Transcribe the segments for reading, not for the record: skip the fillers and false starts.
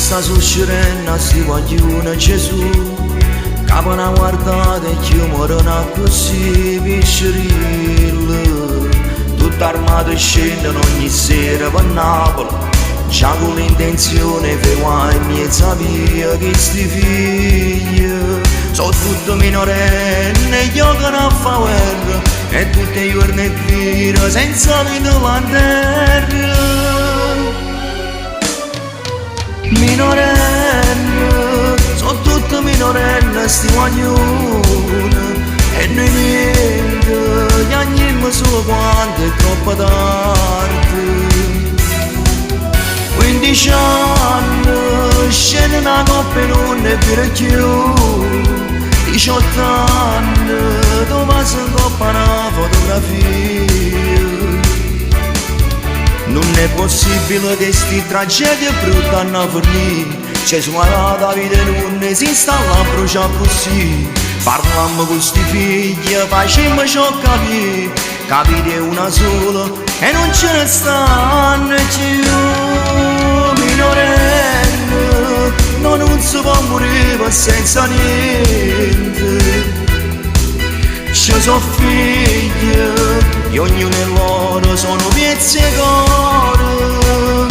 sta succedendo a sti guaglione Gesù, capo una guardata e chi muoiono così piscirillo, tutto armato e scendono ogni sera per Napoli, già con l'intenzione di fare in mezza via che sti figli sono tutti minorenni e giocano a fa guerra e tutti i giorni e vira senza vita la terra. Minorenni, sono tutti minorenni sti guaglioni e noi niente, gli anni solo quando è troppo tardi. 15 anni, scende una coppia e non è più più, 18 anni, dove si incoppa una fotografia. Non è possibile che sti tragedie brutte hanno fornito, Gesù la vita non esiste, la brucia così. Parlammo con sti figli, facciamo ciò capire, capire una sola e non ce ne stanno più. Minorenni, non si può morire senza niente. Ci sono figli e ognuno di loro sono pezzi e cuore.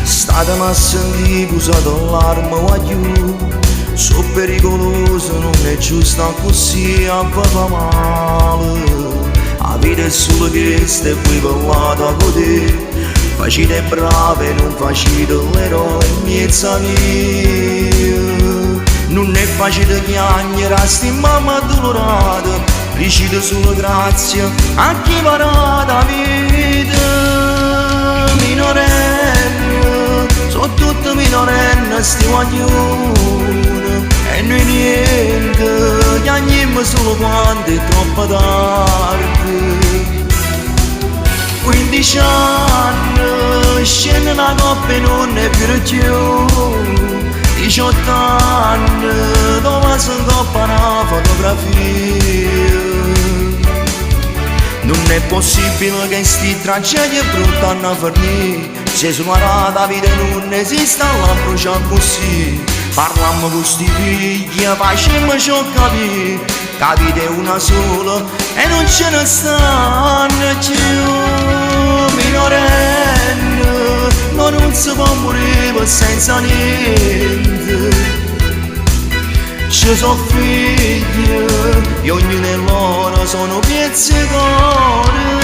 State sentire che usato l'arma guagliù, sono pericoloso, non è giusto così a fare male. La vita è solo questa e voi parlate con te, facite brave, non facite l'eroe in mezza via. Non è facile chiagnere a sti mamma dolorata, dicite solo grazie a chi farà la vita. Minorenni, sono tutti minorenni sti guaglioni e noi niente, chiagniamo solo quando è troppo tardi. 15 anni, scende una coppia e non è più più, 18 anni, dove si incoppa una fotografia. Non è possibile che sti tragedie brutte hanno fornito, Gesù la vita non esiste, la brucia così. Parlammo con sti figli, facciamo ciò capire, capite una sola e non ce ne stanno più. Minorenni, non si può morire senza niente. Ci sono figli e ognuno di loro sono pezzi e cuore.